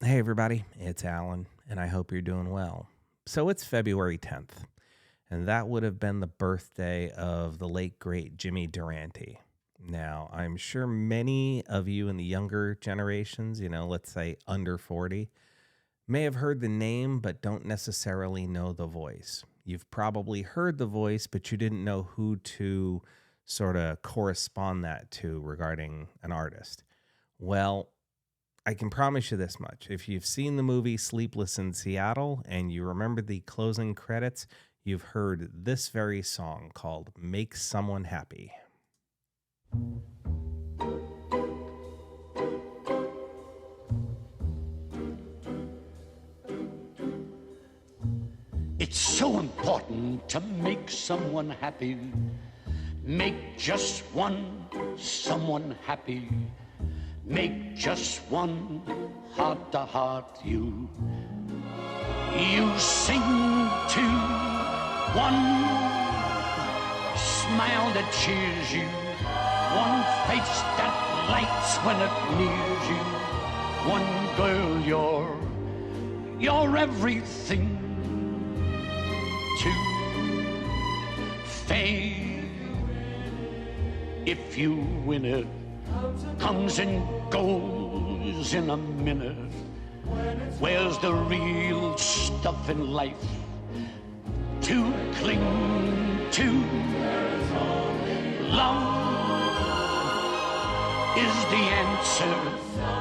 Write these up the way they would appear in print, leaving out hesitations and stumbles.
Hey, everybody, it's Alan, and I hope you're doing well. So it's February 10th, and that would have been the birthday of the late, great Jimmy Durante. Now, I'm sure many of you in the younger generations, let's say under 40, may have heard the name but don't necessarily know the voice. You've probably heard the voice, but you didn't know who to sort of correspond that to regarding an artist. Well, I can promise you this much. If you've seen the movie Sleepless in Seattle and you remember the closing credits, you've heard this very song called Make Someone Happy. It's so important to make someone happy. Make just one someone happy. Make just one heart-to-heart you. You sing to one smile that cheers you, one face that lights when it nears you, one girl you're everything to. Fame, if you win it, comes and goes in a minute. Where's the real stuff in life to cling to? Love is the answer.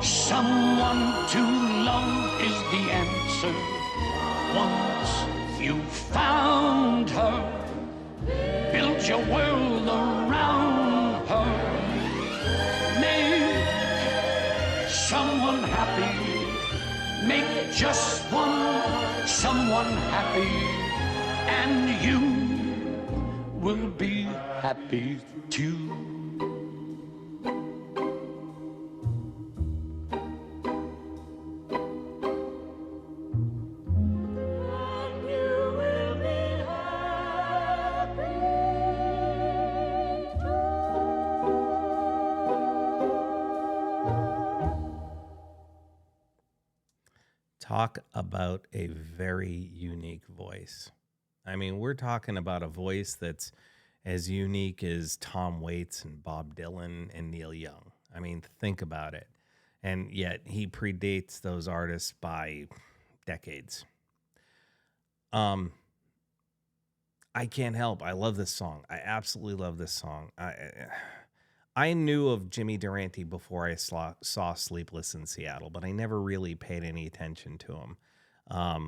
Someone to love is the answer. Once you found her, build your world around her. Someone happy, make just one someone happy, and you will be happy too. Talk about a very unique voice. I mean, we're talking about a voice that's as unique as Tom Waits and Bob Dylan and Neil Young. I mean, think about it. And yet he predates those artists by decades. I can't help. I love this song. I absolutely love this song. I knew of Jimmy Durante before I saw Sleepless in Seattle, but I never really paid any attention to him.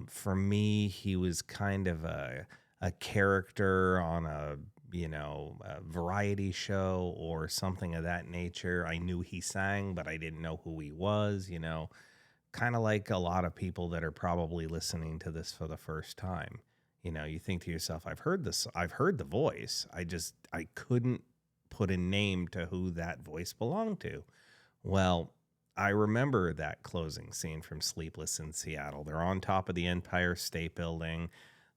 For me, he was kind of a character on a variety show or something of that nature. I knew he sang, but I didn't know who he was, kind of like a lot of people that are probably listening to this for the first time. You think to yourself, I've heard the voice. I couldn't put a name to who that voice belonged to. Well, I remember that closing scene from Sleepless in Seattle. They're on top of the Empire State Building.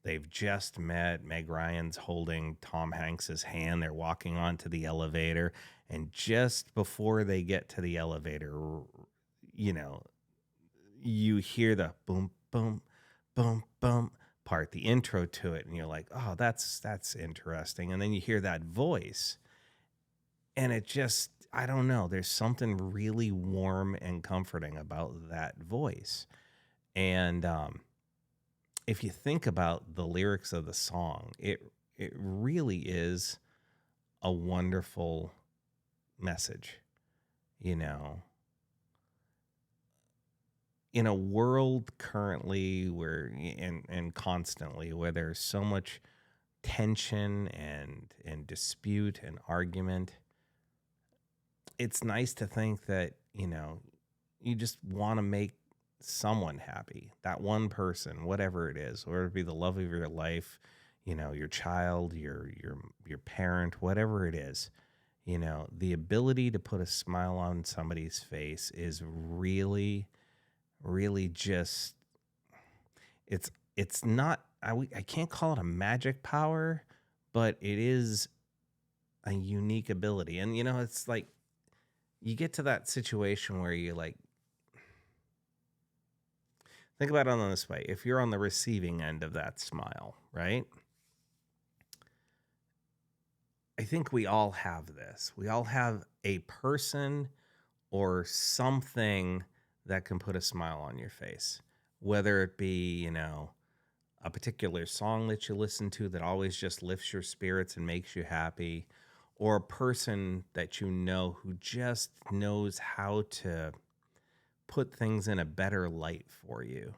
They've just met. Meg Ryan's holding Tom Hanks's hand. They're walking onto the elevator. And just before they get to the elevator, you hear the boom, boom, boom, boom part, the intro to it. And you're like, oh, that's interesting. And then you hear that voice. And it just, I don't know, there's something really warm and comforting about that voice. And if you think about the lyrics of the song, it really is a wonderful message. In a world currently where and constantly where there's so much tension and dispute and argument, it's nice to think that, you just want to make someone happy, that one person, whatever it is, whether it be the love of your life, your child, your parent, whatever it is, the ability to put a smile on somebody's face is really, really just, it's not, I can't call it a magic power, but it is a unique ability. And, it's like, you get to that situation where you're like, Think about it on this way. If you're on the receiving end of that smile, right? I think we all have this. We all have a person or something that can put a smile on your face, whether it be, a particular song that you listen to that always just lifts your spirits and makes you happy, or a person that you know who just knows how to put things in a better light for you.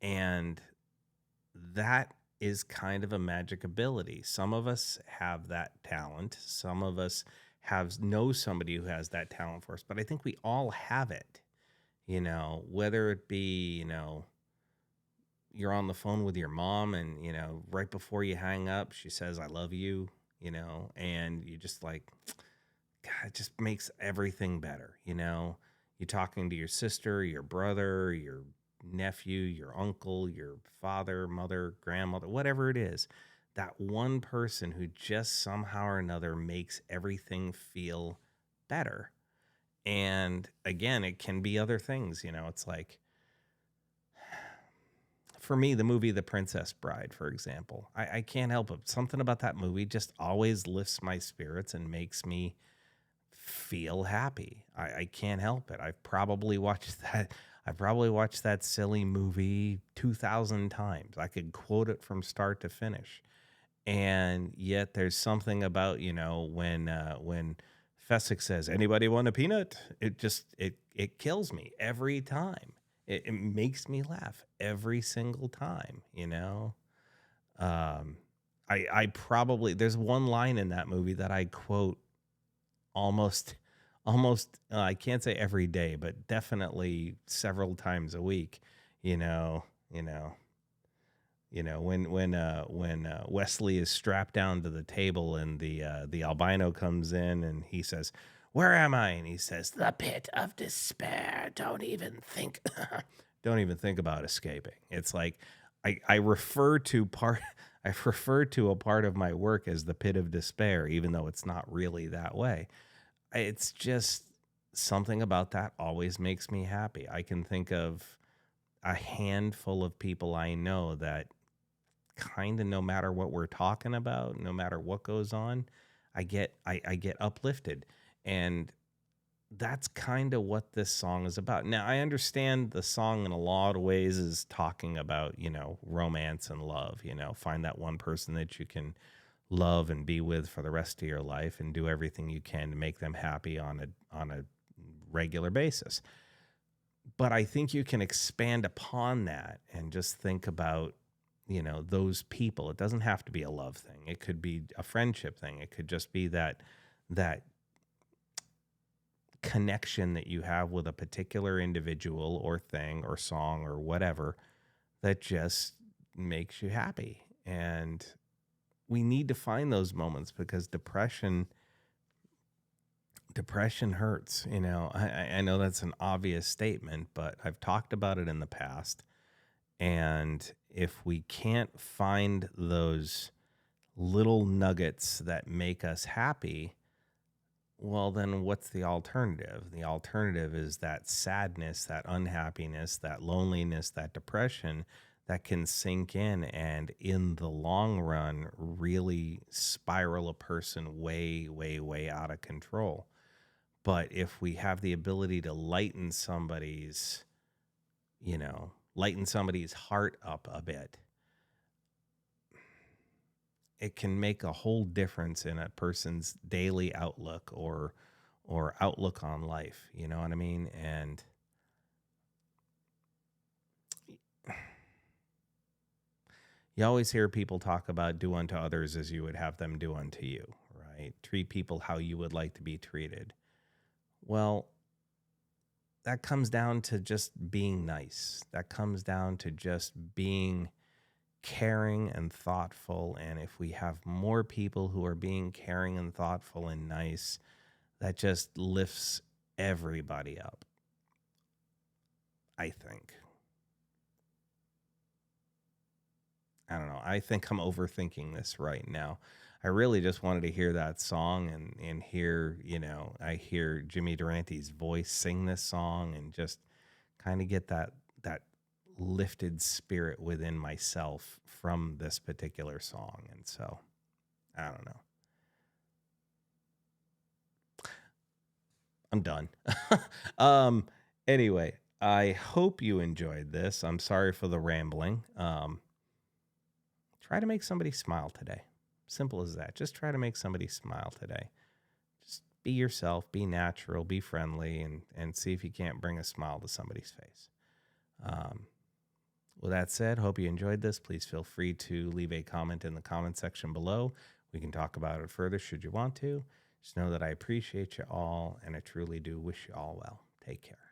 And that is kind of a magic ability. Some of us have that talent. Some of us know somebody who has that talent for us, but I think we all have it, whether it be, you're on the phone with your mom and, right before you hang up, she says, I love you, and you just like, God, it just makes everything better. You're talking to your sister, your brother, your nephew, your uncle, your father, mother, grandmother, whatever it is, that one person who just somehow or another makes everything feel better. And again, it can be other things, it's like, for me, the movie The Princess Bride, for example, I can't help it. Something about that movie just always lifts my spirits and makes me feel happy. I can't help it. I've probably watched that silly movie 2,000 times. I could quote it from start to finish. And yet there's something about, when Fessick says, anybody want a peanut? It kills me every time. It makes me laugh every single time, I probably, there's one line in that movie that I quote almost I can't say every day, but definitely several times a week. When Wesley is strapped down to the table and the albino comes in and he says, where am I? And he says, the pit of despair. Don't even think about escaping. It's like I refer to a part of my work as the pit of despair, even though it's not really that way. It's just something about that always makes me happy. I can think of a handful of people I know that kind of, no matter what we're talking about, no matter what goes on, I get uplifted. And that's kind of what this song is about. Now, I understand the song in a lot of ways is talking about, romance and love, find that one person that you can love and be with for the rest of your life and do everything you can to make them happy on a regular basis. But I think you can expand upon that and just think about, those people. It doesn't have to be a love thing. It could be a friendship thing. It could just be that connection that you have with a particular individual or thing or song or whatever that just makes you happy. And we need to find those moments because depression hurts. I know that's an obvious statement, but I've talked about it in the past. And if we can't find those little nuggets that make us happy, well, then what's the alternative? The alternative is that sadness, that unhappiness, that loneliness, that depression that can sink in and in the long run really spiral a person way, way, way out of control. But if we have the ability to lighten somebody's heart up a bit, it can make a whole difference in a person's daily outlook or outlook on life. You know what I mean? And you always hear people talk about do unto others as you would have them do unto you, right? Treat people how you would like to be treated. Well, that comes down to just being nice. That comes down to just being caring and thoughtful. And if we have more people who are being caring and thoughtful and nice, that just lifts everybody up, I think. I don't know. I think I'm overthinking this right now. I really just wanted to hear that song and hear, I hear Jimmy Durante's voice sing this song and just kind of get that lifted spirit within myself from this particular song. And so, I don't know. I'm done. Anyway, I hope you enjoyed this. I'm sorry for the rambling. Try to make somebody smile today. Simple as that. Just try to make somebody smile today. Just be yourself, be natural, be friendly, and see if you can't bring a smile to somebody's face. With that said, hope you enjoyed this. Please feel free to leave a comment in the comment section below. We can talk about it further should you want to. Just know that I appreciate you all, and I truly do wish you all well. Take care.